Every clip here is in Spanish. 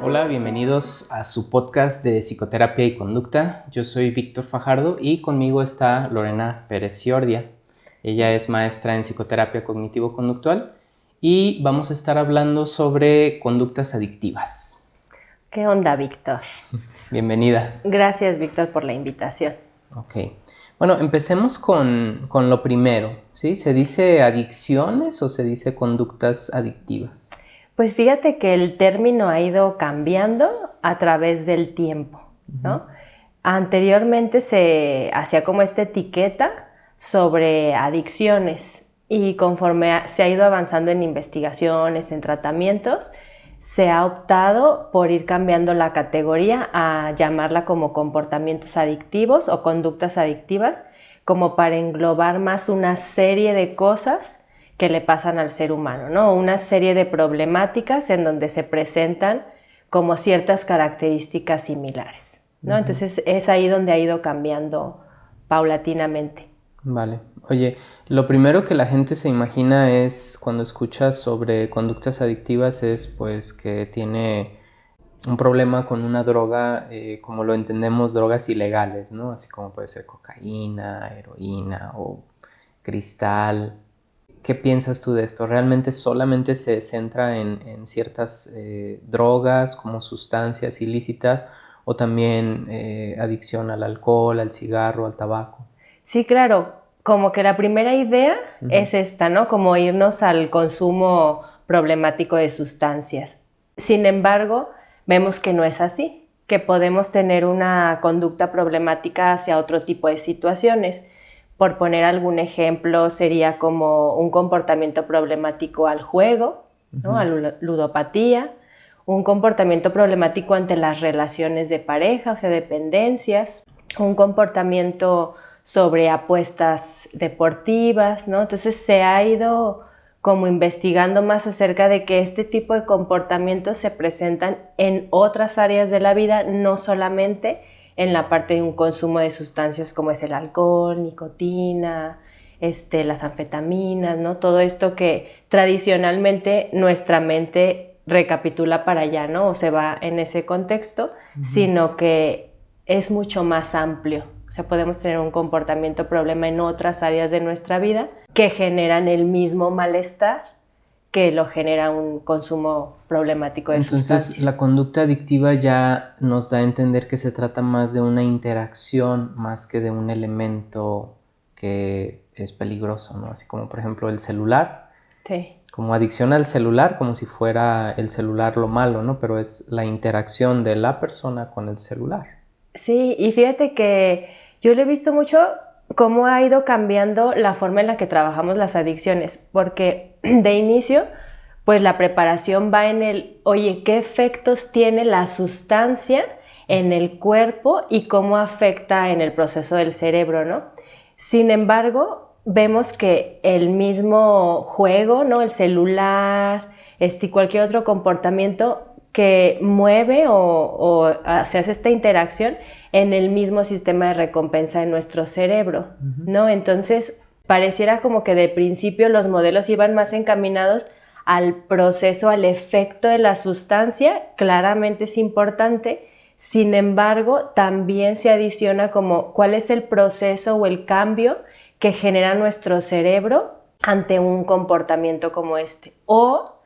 Hola, bienvenidos a su podcast de Psicoterapia y Conducta. Yo soy Víctor Fajardo y conmigo está Lorena Pérez Ciordia. Ella es maestra en Psicoterapia Cognitivo-Conductual y vamos a estar hablando sobre conductas adictivas. ¿Qué onda, Víctor? Bienvenida. Gracias, Víctor, por la invitación. Ok. Bueno, empecemos con lo primero, ¿sí? ¿Se dice adicciones o se dice conductas adictivas? Pues fíjate que el término ha ido cambiando a través del tiempo, ¿no? Anteriormente se hacía como esta etiqueta sobre adicciones y conforme se ha ido avanzando en investigaciones, en tratamientos, se ha optado por ir cambiando la categoría a llamarla como comportamientos adictivos o conductas adictivas, como para englobar más una serie de cosas que le pasan al ser humano, ¿no? Una serie de problemáticas en donde se presentan como ciertas características similares, ¿no? Entonces es ahí donde ha ido cambiando paulatinamente. Vale. Oye, lo primero que la gente se imagina es cuando escucha sobre conductas adictivas es pues que tiene un problema con una droga, como lo entendemos, drogas ilegales, ¿no? Así como puede ser cocaína, heroína o cristal. ¿Qué piensas tú de esto? ¿Realmente solamente se centra en ciertas drogas como sustancias ilícitas o también adicción al alcohol, al cigarro, al tabaco? Sí, claro, como que la primera idea es esta, ¿no? Como irnos al consumo problemático de sustancias. Sin embargo, vemos que no es así, que podemos tener una conducta problemática hacia otro tipo de situaciones. Por poner algún ejemplo, sería como un comportamiento problemático al juego, ¿no? A la ludopatía, un comportamiento problemático ante las relaciones de pareja, o sea, dependencias, un comportamiento sobre apuestas deportivas, ¿no? Entonces se ha ido como investigando más acerca de que este tipo de comportamientos se presentan en otras áreas de la vida, no solamente en la parte de un consumo de sustancias como es el alcohol, nicotina, las anfetaminas, ¿no? Todo esto que tradicionalmente nuestra mente recapitula para allá, ¿no? O se va en ese contexto, sino que es mucho más amplio. O sea, podemos tener un comportamiento problema en otras áreas de nuestra vida que generan el mismo malestar que lo genera un consumo problemático de sustancias. Entonces, la conducta adictiva ya nos da a entender que se trata más de una interacción más que de un elemento que es peligroso, ¿no? Así como, por ejemplo, el celular. Sí. Como adicción al celular, como si fuera el celular lo malo, ¿no? Pero es la interacción de la persona con el celular. Sí, y fíjate que yo lo he visto mucho cómo ha ido cambiando la forma en la que trabajamos las adicciones, porque de inicio, pues la preparación va en el, oye, ¿qué efectos tiene la sustancia en el cuerpo y cómo afecta en el proceso del cerebro, ¿no? Sin embargo, vemos que el mismo juego, ¿no? El celular, cualquier otro comportamiento que mueve o se hace esta interacción en el mismo sistema de recompensa de nuestro cerebro, ¿no? Entonces, pareciera como que de principio los modelos iban más encaminados al proceso, al efecto de la sustancia, claramente es importante. Sin embargo, también se adiciona como cuál es el proceso o el cambio que genera nuestro cerebro ante un comportamiento como este, o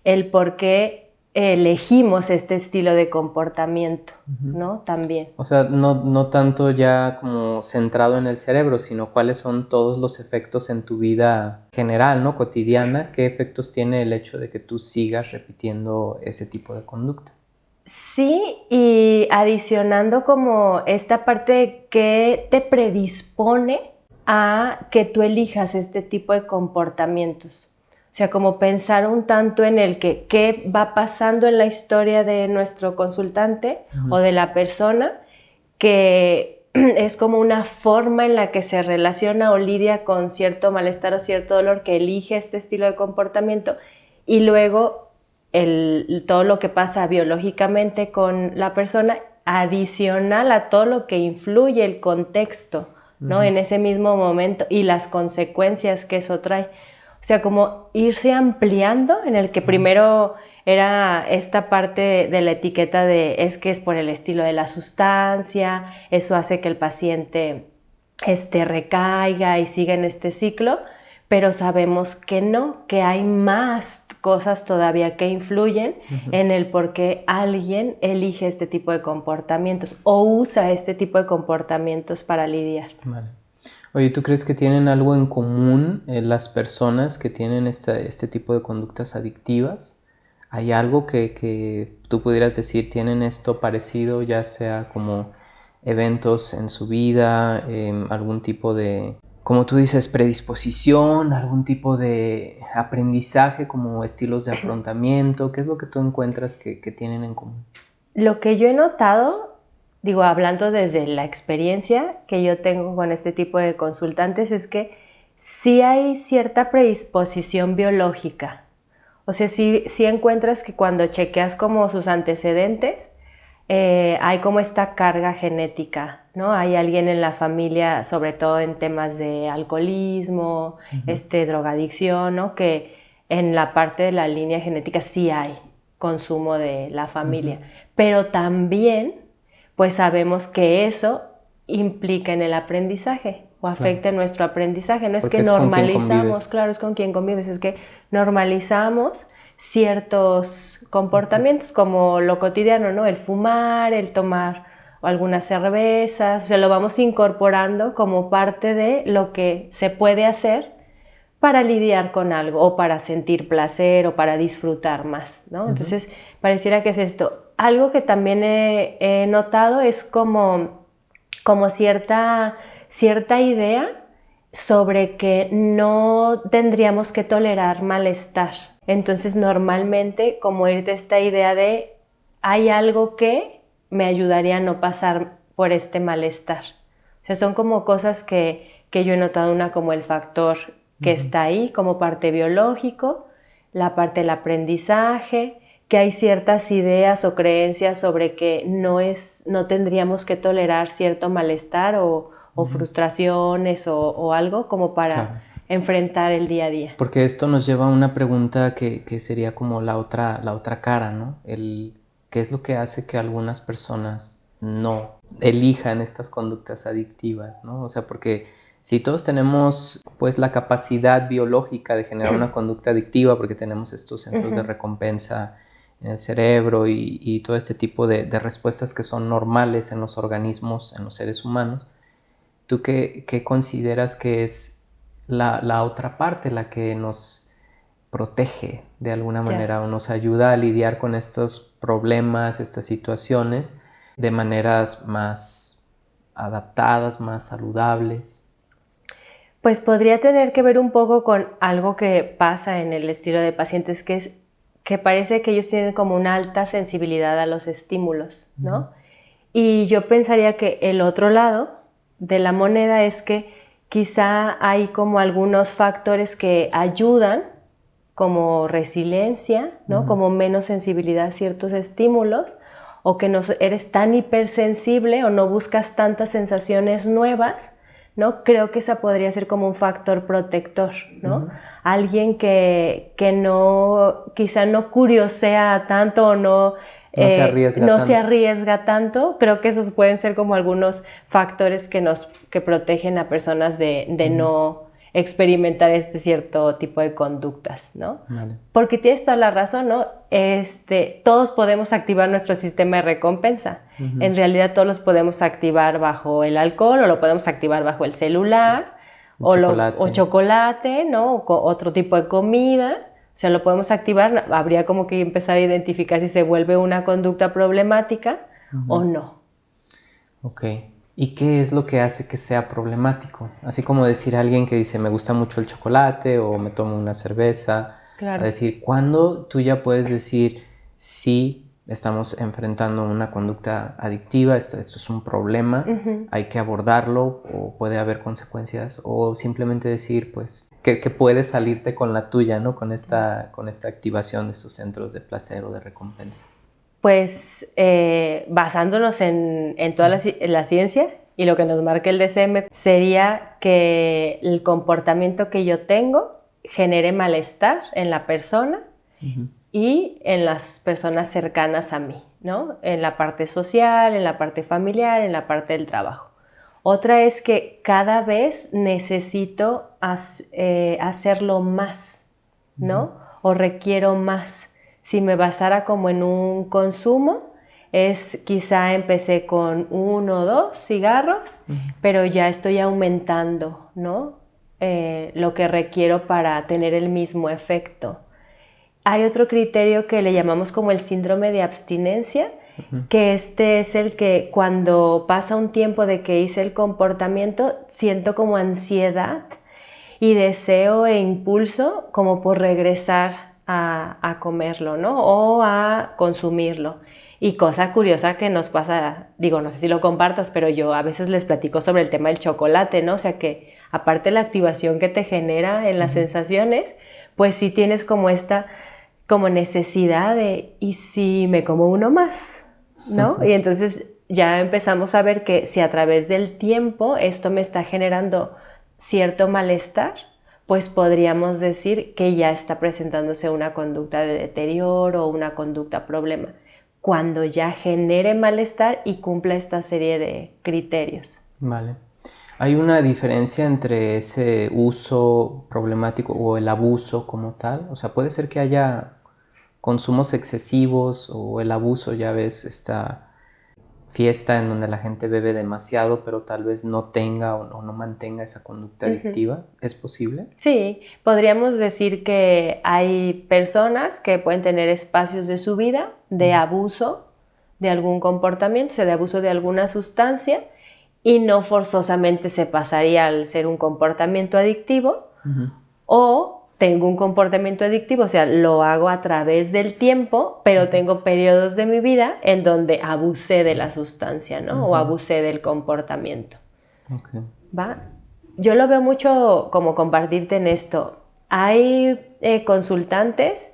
el por qué elegimos este estilo de comportamiento, ¿no? También. O sea, no tanto ya como centrado en el cerebro, sino cuáles son todos los efectos en tu vida general, ¿no? Cotidiana. ¿Qué efectos tiene el hecho de que tú sigas repitiendo ese tipo de conducta? Sí, y adicionando como esta parte que te predispone a que tú elijas este tipo de comportamientos. O sea, como pensar un tanto en el que qué va pasando en la historia de nuestro consultante o de la persona, que es como una forma en la que se relaciona o lidia con cierto malestar o cierto dolor, que elige este estilo de comportamiento, y luego todo lo que pasa biológicamente con la persona, adicional a todo lo que influye el contexto, ¿no? En ese mismo momento y las consecuencias que eso trae. O sea, como irse ampliando en el que primero era esta parte de la etiqueta de es que es por el estilo de la sustancia, eso hace que el paciente recaiga y siga en este ciclo, pero sabemos que no, que hay más cosas todavía que influyen en el por qué alguien elige este tipo de comportamientos o usa este tipo de comportamientos para lidiar. Vale. Oye, ¿tú crees que tienen algo en común las personas que tienen este tipo de conductas adictivas? ¿Hay algo que tú pudieras decir tienen esto parecido, ya sea como eventos en su vida, algún tipo de, como tú dices, predisposición, algún tipo de aprendizaje como estilos de afrontamiento? ¿Qué es lo que tú encuentras que tienen en común? Lo que yo he notado, digo, hablando desde la experiencia que yo tengo con este tipo de consultantes, es que sí hay cierta predisposición biológica. O sea, sí encuentras que cuando chequeas como sus antecedentes, hay como esta carga genética, ¿no? Hay alguien en la familia, sobre todo en temas de alcoholismo, drogadicción, ¿no? Que en la parte de la línea genética sí hay consumo de la familia. Pero también, pues sabemos que eso implica en el aprendizaje o afecta en nuestro aprendizaje. No es que normalizamos, claro, es con quien convives, es que normalizamos ciertos comportamientos como lo cotidiano, ¿no? El fumar, el tomar algunas cervezas, o sea, lo vamos incorporando como parte de lo que se puede hacer para lidiar con algo o para sentir placer o para disfrutar más, ¿no? Entonces, pareciera que es esto. Algo que también he notado es como cierta idea sobre que no tendríamos que tolerar malestar. Entonces, normalmente, como ir de esta idea de hay algo que me ayudaría a no pasar por este malestar. O sea, son como cosas que yo he notado, una como el factor que está ahí como parte biológico, la parte del aprendizaje, que hay ciertas ideas o creencias sobre que no tendríamos que tolerar cierto malestar o frustraciones o algo como para enfrentar el día a día. Porque esto nos lleva a una pregunta que sería como la otra cara, ¿no? ¿Qué es lo que hace que algunas personas no elijan estas conductas adictivas, ¿no? O sea, porque si todos tenemos pues la capacidad biológica de generar una conducta adictiva, porque tenemos estos centros de recompensa en el cerebro y todo este tipo de respuestas que son normales en los organismos, en los seres humanos, ¿tú qué consideras que es la otra parte, la que nos protege de alguna manera o nos ayuda a lidiar con estos problemas, estas situaciones de maneras más adaptadas, más saludables? Pues podría tener que ver un poco con algo que pasa en el estilo de pacientes, que parece que ellos tienen como una alta sensibilidad a los estímulos, ¿no? Y yo pensaría que el otro lado de la moneda es que quizá hay como algunos factores que ayudan, como resiliencia, ¿no? Como menos sensibilidad a ciertos estímulos, o que no eres tan hipersensible o no buscas tantas sensaciones nuevas, ¿no? Creo que esa podría ser como un factor protector, ¿no? Alguien que no, quizá no curiosea tanto o no se arriesga tanto. Creo que esos pueden ser como algunos factores que protegen a personas de no experimentar este cierto tipo de conductas, ¿no? Vale. Porque tienes toda la razón, ¿no? Todos podemos activar nuestro sistema de recompensa. En realidad todos los podemos activar bajo el alcohol o lo podemos activar bajo el celular o chocolate, ¿no? O otro tipo de comida. O sea, lo podemos activar. Habría como que empezar a identificar si se vuelve una conducta problemática o no. Ok. ¿Y qué es lo que hace que sea problemático? Así como decir a alguien que dice me gusta mucho el chocolate o me tomo una cerveza. Claro. A decir, ¿cuándo tú ya puedes decir sí, estamos enfrentando una conducta adictiva, esto es un problema, hay que abordarlo o puede haber consecuencias? O simplemente decir pues que puedes salirte con la tuya, ¿no? Con esta activación de estos centros de placer o de recompensa. Pues basándonos en toda la ciencia y lo que nos marca el DSM, sería que el comportamiento que yo tengo genere malestar en la persona y en las personas cercanas a mí, ¿no? En la parte social, en la parte familiar, en la parte del trabajo. Otra es que cada vez necesito hacerlo más, ¿no? O requiero más. Si me basara como en un consumo, quizá empecé con 1 o 2 cigarros, pero ya estoy aumentando, ¿no? Lo que requiero para tener el mismo efecto. Hay otro criterio que le llamamos como el síndrome de abstinencia, que es el que cuando pasa un tiempo de que hice el comportamiento, siento como ansiedad y deseo e impulso como por regresar a comerlo, ¿no? O a consumirlo. Y cosa curiosa que nos pasa, digo, no sé si lo compartas, pero yo a veces les platico sobre el tema del chocolate, ¿no? O sea que aparte de la activación que te genera en las sensaciones, pues sí tienes como esta como necesidad de, ¿y si me como uno más? ¿No? Y entonces ya empezamos a ver que si a través del tiempo esto me está generando cierto malestar, pues podríamos decir que ya está presentándose una conducta de deterioro o una conducta problema, cuando ya genere malestar y cumpla esta serie de criterios. Vale. ¿Hay una diferencia entre ese uso problemático o el abuso como tal? O sea, puede ser que haya consumos excesivos o el abuso, ya ves, esta fiesta en donde la gente bebe demasiado, pero tal vez no tenga o no mantenga esa conducta adictiva. ¿Es posible? Sí, podríamos decir que hay personas que pueden tener espacios de su vida de abuso de algún comportamiento, o sea, de abuso de alguna sustancia, y no forzosamente se pasaría al ser un comportamiento adictivo, o tengo un comportamiento adictivo, o sea, lo hago a través del tiempo, pero tengo periodos de mi vida en donde abusé de la sustancia, ¿no? O abusé del comportamiento. Okay. ¿Va? Yo lo veo mucho como compartirte en esto. Hay consultantes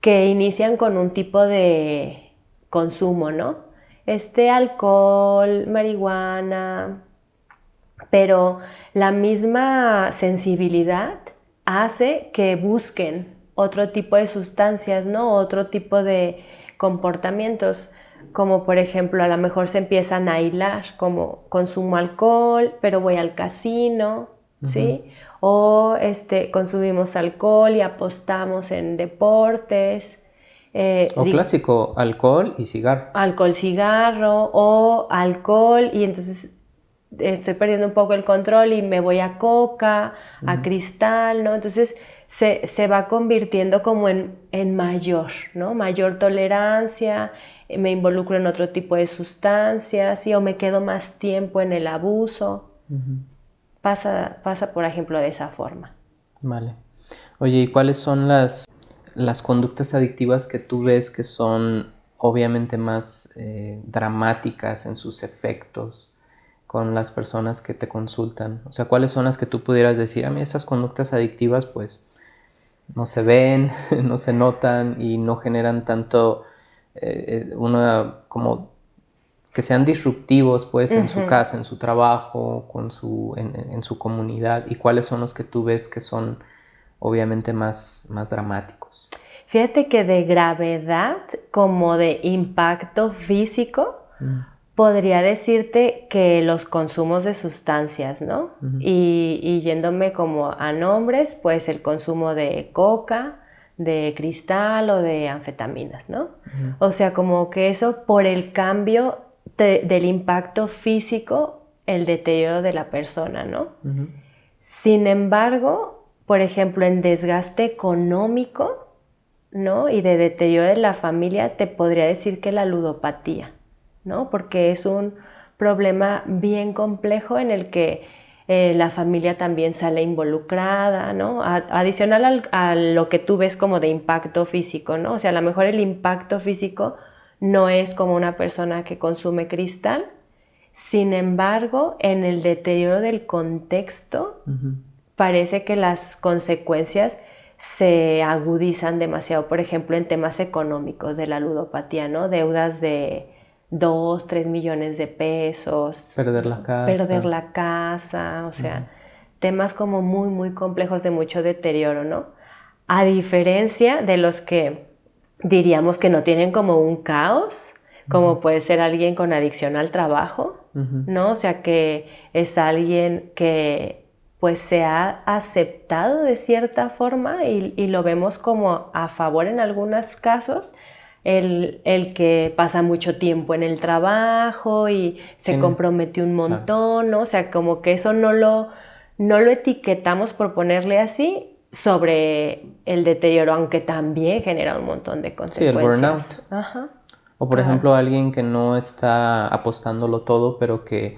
que inician con un tipo de consumo, ¿no? Alcohol, marihuana, pero la misma sensibilidad hace que busquen otro tipo de sustancias, ¿no? Otro tipo de comportamientos, como por ejemplo a lo mejor se empiezan a hilar, como consumo alcohol, pero voy al casino, ¿sí? O consumimos alcohol y apostamos en deportes. O clásico, alcohol y cigarro. Alcohol, cigarro o alcohol y entonces estoy perdiendo un poco el control y me voy a coca, a cristal, ¿no? Entonces se va convirtiendo como en mayor, ¿no? Mayor tolerancia, me involucro en otro tipo de sustancias, ¿sí? O me quedo más tiempo en el abuso. Pasa, por ejemplo, de esa forma. Vale. Oye, ¿y cuáles son las conductas adictivas que tú ves que son obviamente más dramáticas en sus efectos con las personas que te consultan? O sea, ¿cuáles son las que tú pudieras decir? A mí estas conductas adictivas pues no se ven, no se notan y no generan tanto como que sean disruptivos pues en su casa, en su trabajo, en su comunidad. ¿Y cuáles son los que tú ves que son obviamente más dramáticos? Fíjate que de gravedad como de impacto físico, podría decirte que los consumos de sustancias, ¿no? Y yéndome como a nombres, pues el consumo de coca, de cristal o de anfetaminas, ¿no? O sea, como que eso por el cambio del impacto físico, el deterioro de la persona, ¿no? Sin embargo, por ejemplo, en desgaste económico, ¿no? Y de deterioro de la familia, te podría decir que la ludopatía, ¿no? Porque es un problema bien complejo en el que la familia también sale involucrada, ¿no? Adicional a lo que tú ves como de impacto físico, ¿no? O sea, a lo mejor el impacto físico no es como una persona que consume cristal, sin embargo, en el deterioro del contexto, parece que las consecuencias se agudizan demasiado, por ejemplo, en temas económicos de la ludopatía, ¿no? Deudas de 2-3 millones de pesos. Perder la casa. O sea, temas como muy, muy complejos de mucho deterioro, ¿no? A diferencia de los que diríamos que no tienen como un caos, como puede ser alguien con adicción al trabajo, ¿no? O sea, que es alguien que pues se ha aceptado de cierta forma y lo vemos como a favor en algunos casos, el que pasa mucho tiempo en el trabajo y se compromete un montón, ¿no? O sea, como que eso no lo etiquetamos, por ponerle así, sobre el deterioro, aunque también genera un montón de consecuencias. Sí, el burnout. Ajá. O por ejemplo, alguien que no está apostándolo todo, pero que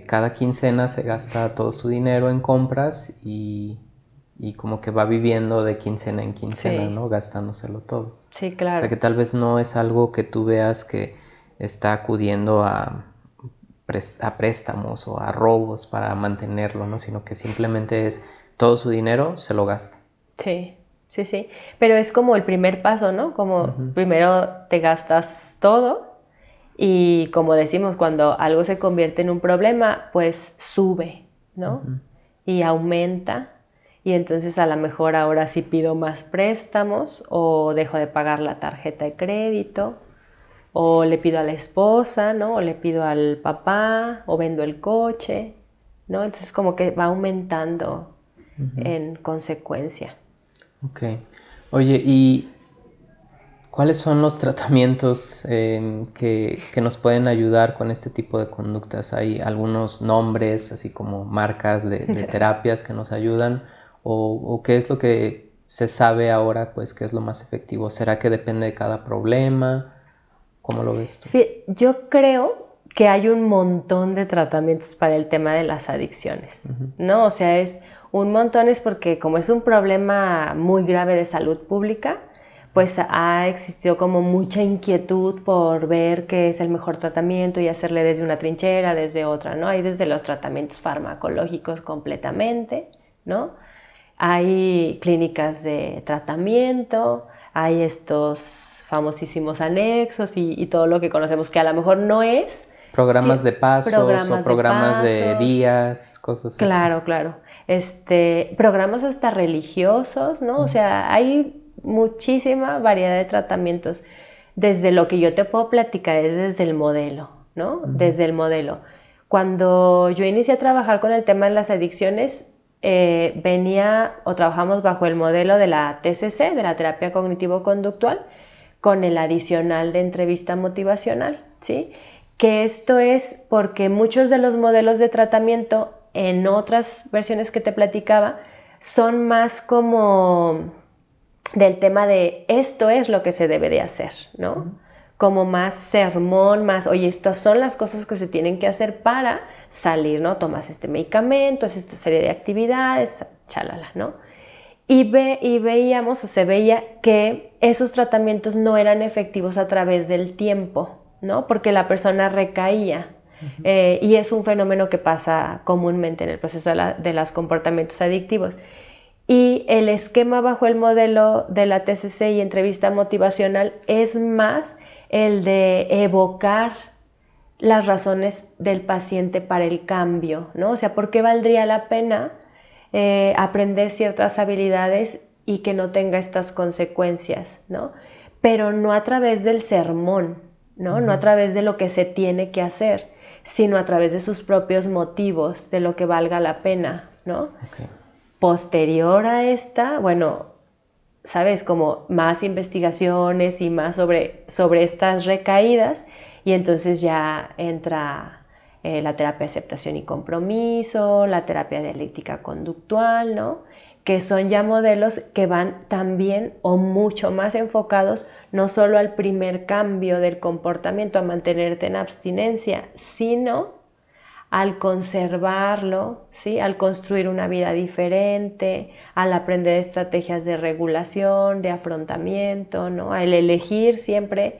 cada quincena se gasta todo su dinero en compras y como que va viviendo de quincena en quincena, ¿no? Gastándoselo todo. Sí, claro. O sea que tal vez no es algo que tú veas que está acudiendo a préstamos o a robos para mantenerlo, ¿no? Sino que simplemente es todo su dinero se lo gasta. Sí, sí, sí. Pero es como el primer paso, ¿no? Como primero te gastas todo y como decimos, cuando algo se convierte en un problema, pues sube, ¿no? Y aumenta. Y entonces a lo mejor ahora sí pido más préstamos o dejo de pagar la tarjeta de crédito o le pido a la esposa, ¿no? O le pido al papá o vendo el coche, ¿no? Entonces como que va aumentando en consecuencia. Ok. Oye, ¿y cuáles son los tratamientos que nos pueden ayudar con este tipo de conductas? ¿Hay algunos nombres, así como marcas de terapias que nos ayudan? ¿O qué es lo que se sabe ahora, pues, qué es lo más efectivo? ¿Será que depende de cada problema? ¿Cómo lo ves tú? Sí, yo creo que hay un montón de tratamientos para el tema de las adicciones, ¿no? O sea, es un montón, es porque como es un problema muy grave de salud pública, pues ha existido como mucha inquietud por ver qué es el mejor tratamiento y hacerle desde una trinchera, desde otra, ¿no? Hay desde los tratamientos farmacológicos completamente, ¿no? Hay clínicas de tratamiento, hay estos famosísimos anexos y todo lo que conocemos que a lo mejor no es... Programas de pasos o programas de días, cosas así. Claro, claro. Programas hasta religiosos, ¿no? O sea, hay muchísima variedad de tratamientos. Desde lo que yo te puedo platicar es desde el modelo, ¿no? Desde el modelo. Cuando yo inicié a trabajar con el tema de las adicciones, trabajamos bajo el modelo de la TCC, de la terapia cognitivo-conductual, con el adicional de entrevista motivacional, ¿sí? Que esto es porque muchos de los modelos de tratamiento en otras versiones que te platicaba son más como del tema de esto es lo que se debe de hacer, ¿no? Como más sermón, más, oye, estas son las cosas que se tienen que hacer para salir, ¿no? Tomas este medicamento, es esta serie de actividades, chalala, ¿no? Y veíamos o se veía que esos tratamientos no eran efectivos a través del tiempo, ¿no? Porque la persona recaía. Y es un fenómeno que pasa comúnmente en el proceso de los comportamientos adictivos. Y el esquema bajo el modelo de la TCC y entrevista motivacional es más el de evocar las razones del paciente para el cambio, ¿no? O sea, ¿por qué valdría la pena aprender ciertas habilidades y que no tenga estas consecuencias, ¿no? Pero no a través del sermón, ¿no? No a través de lo que se tiene que hacer, sino a través de sus propios motivos, de lo que valga la pena, ¿no? Okay. Posterior a esta, bueno, ¿sabes? Como más investigaciones y más sobre estas recaídas, y entonces ya entra la terapia de aceptación y compromiso, la terapia dialéctica conductual, ¿no? Que son ya modelos que van también o mucho más enfocados no solo al primer cambio del comportamiento, a mantenerte en abstinencia, sino al conservarlo, ¿sí? Al construir una vida diferente, al aprender estrategias de regulación, de afrontamiento, ¿no? Al elegir siempre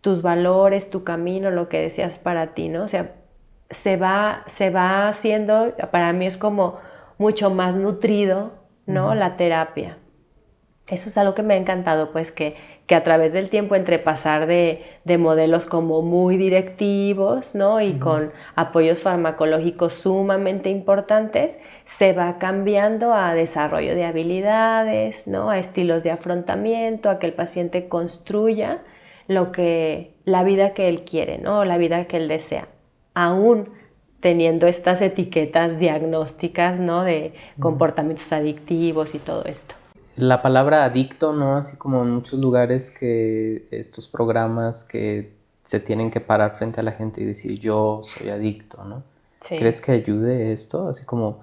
tus valores, tu camino, lo que deseas para ti, ¿no? O sea, se va haciendo, para mí es como mucho más nutrido, ¿no? La terapia. Eso es algo que me ha encantado, pues que que a través del tiempo, entre pasar de modelos como muy directivos, ¿no? Y con apoyos farmacológicos sumamente importantes, se va cambiando a desarrollo de habilidades, ¿no? A estilos de afrontamiento, a que el paciente construya la vida que él quiere, ¿no? La vida que él desea. Aún teniendo estas etiquetas diagnósticas, ¿no? De comportamientos adictivos y todo esto. La palabra adicto, ¿no? Así como en muchos lugares que estos programas que se tienen que parar frente a la gente y decir yo soy adicto, ¿no? Sí. ¿Crees que ayude esto? Así como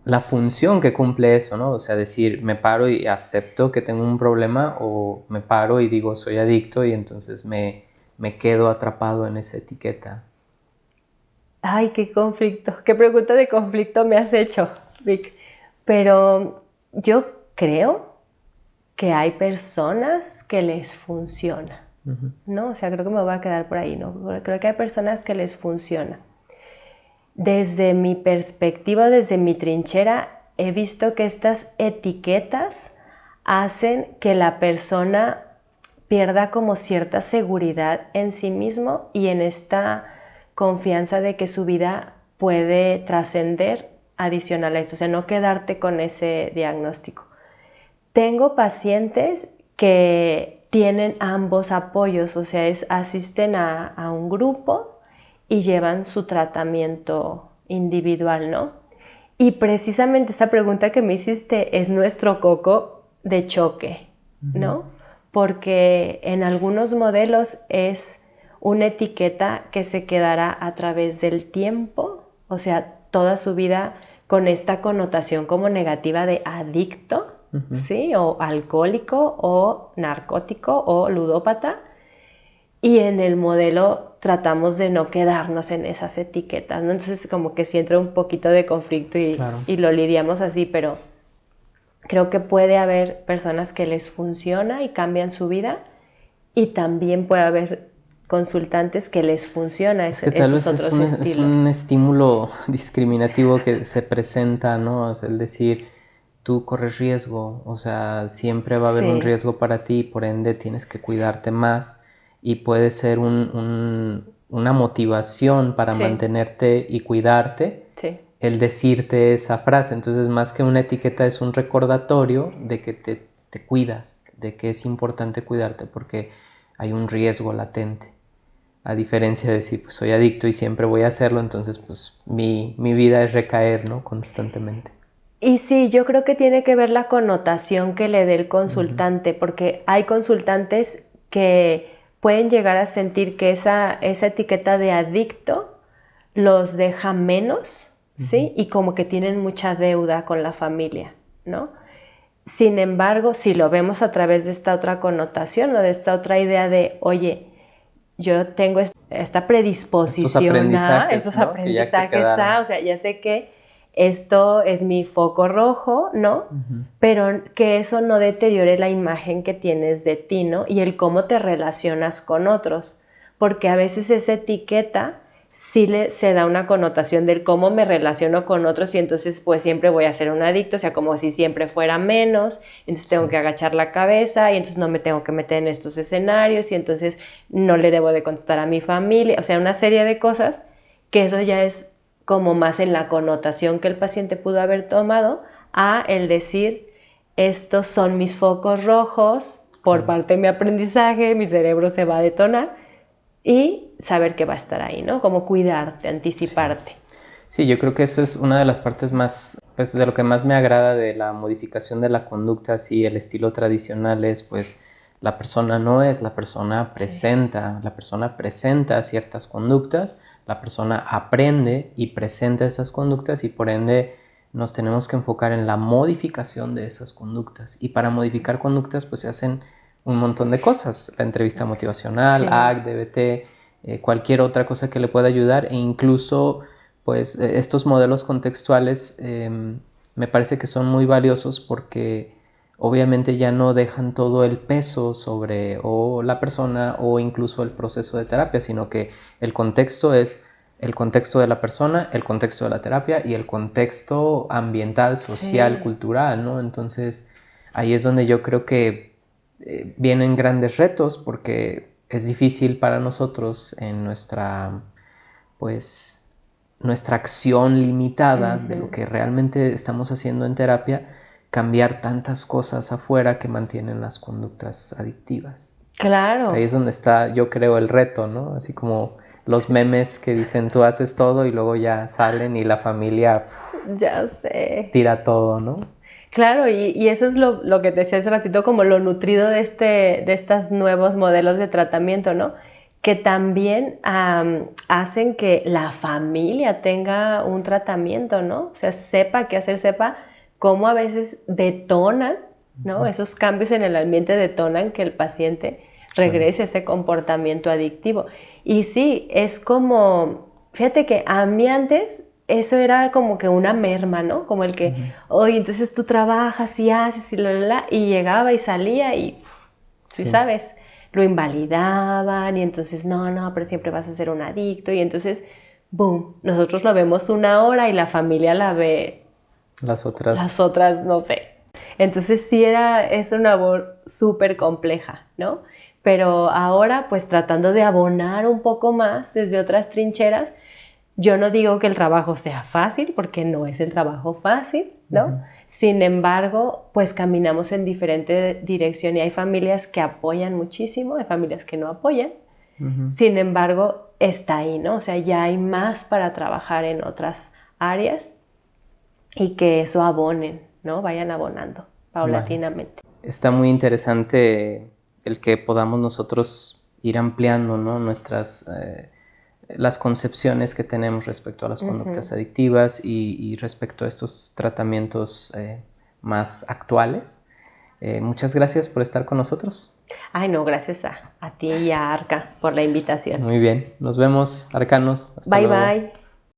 la función que cumple eso, ¿no? O sea, decir me paro y acepto que tengo un problema, o me paro y digo soy adicto y entonces me quedo atrapado en esa etiqueta. Ay, qué conflicto, qué pregunta de conflicto me has hecho, Vic. Pero yo creo que hay personas que les funciona, ¿no? O sea, creo que me voy a quedar por ahí, ¿no? Creo que hay personas que les funciona. Desde mi perspectiva, desde mi trinchera, he visto que estas etiquetas hacen que la persona pierda como cierta seguridad en sí mismo y en esta confianza de que su vida puede trascender adicional a esto, o sea, no quedarte con ese diagnóstico. Tengo pacientes que tienen ambos apoyos, o sea, asisten a un grupo y llevan su tratamiento individual, ¿no? Y precisamente esa pregunta que me hiciste es nuestro coco de choque, ¿no? Porque en algunos modelos es una etiqueta que se quedará a través del tiempo, o sea, toda su vida con esta connotación como negativa de adicto, ¿sí? O alcohólico, o narcótico, o ludópata. Y en el modelo tratamos de no quedarnos en esas etiquetas, ¿no? Entonces como que sí entra un poquito de conflicto y lo lidiamos así, pero creo que puede haber personas que les funciona y cambian su vida, y también puede haber consultantes que les funciona es que tal vez es un estímulo discriminativo que se presenta, ¿no? O sea, el decir, tú corres riesgo, o sea, siempre va a haber un riesgo para ti, por ende tienes que cuidarte más, y puede ser una motivación para mantenerte y cuidarte, el decirte esa frase. Entonces, más que una etiqueta, es un recordatorio de que te cuidas, de que es importante cuidarte porque hay un riesgo latente. A diferencia de decir, pues soy adicto y siempre voy a hacerlo, entonces pues mi vida es recaer, ¿no? Constantemente. Y sí, yo creo que tiene que ver la connotación que le dé el consultante, porque hay consultantes que pueden llegar a sentir que esa etiqueta de adicto los deja menos, ¿sí? Y como que tienen mucha deuda con la familia, ¿no? Sin embargo, si lo vemos a través de esta otra connotación o de esta otra idea de, oye, yo tengo esta predisposición a esos aprendizajes, o sea, ya sé que esto es mi foco rojo, ¿no? Pero que eso no deteriore la imagen que tienes de ti, ¿no? Y el cómo te relacionas con otros, porque a veces esa etiqueta sí se da una connotación del cómo me relaciono con otros, y entonces pues siempre voy a ser un adicto, o sea, como si siempre fuera menos, entonces tengo que agachar la cabeza y entonces no me tengo que meter en estos escenarios y entonces no le debo de contestar a mi familia, o sea, una serie de cosas que eso ya es como más en la connotación que el paciente pudo haber tomado a el decir, estos son mis focos rojos, por parte de mi aprendizaje, mi cerebro se va a detonar, y saber que va a estar ahí, ¿no? Como cuidarte, anticiparte. Sí, yo creo que eso es una de las partes más, pues de lo que más me agrada de la modificación de la conducta. Sí, el estilo tradicional es, pues, la persona no es, la persona presenta, la persona presenta ciertas conductas, la persona aprende y presenta esas conductas, y por ende nos tenemos que enfocar en la modificación de esas conductas. Y para modificar conductas, pues se hacen un montón de cosas, la entrevista motivacional, ACT, DBT, cualquier otra cosa que le pueda ayudar, e incluso pues estos modelos contextuales me parece que son muy valiosos porque obviamente ya no dejan todo el peso sobre o la persona o incluso el proceso de terapia, sino que el contexto es el contexto de la persona, el contexto de la terapia y el contexto ambiental, social, cultural, ¿no? Entonces ahí es donde yo creo que vienen grandes retos porque es difícil para nosotros en nuestra, pues, nuestra acción limitada de lo que realmente estamos haciendo en terapia, cambiar tantas cosas afuera que mantienen las conductas adictivas. Claro. Ahí es donde está, yo creo, el reto, ¿no? Así como los memes que dicen tú haces todo y luego ya salen y la familia ya sé. Tira todo, ¿no? Claro, y eso es lo que te decía hace ratito, como lo nutrido de estos nuevos modelos de tratamiento, ¿no? Que también hacen que la familia tenga un tratamiento, ¿no? O sea, sepa qué hacer, sepa cómo a veces detonan, ¿no? Esos cambios en el ambiente detonan que el paciente regrese a ese comportamiento adictivo. Y sí, es como, fíjate que a mí antes eso era como que una merma, ¿no? Como el que, oye, entonces tú trabajas y haces y llegaba y salía y, sí sabes, lo invalidaban y entonces, no, pero siempre vas a ser un adicto y entonces, boom, nosotros lo vemos una hora y la familia la ve las otras, no sé. Entonces sí es una labor súper compleja, ¿no? Pero ahora, pues tratando de abonar un poco más desde otras trincheras, yo no digo que el trabajo sea fácil, porque no es el trabajo fácil, ¿no? Sin embargo, pues caminamos en diferente dirección y hay familias que apoyan muchísimo, hay familias que no apoyan. Sin embargo, está ahí, ¿no? O sea, ya hay más para trabajar en otras áreas y que eso abonen, ¿no? Vayan abonando paulatinamente. Está muy interesante el que podamos nosotros ir ampliando, ¿no? Las concepciones que tenemos respecto a las conductas adictivas y respecto a estos tratamientos más actuales. Muchas gracias por estar con nosotros. Ay, no, gracias a ti y a Arca por la invitación. Muy bien, nos vemos, arcanos. Hasta luego. Bye.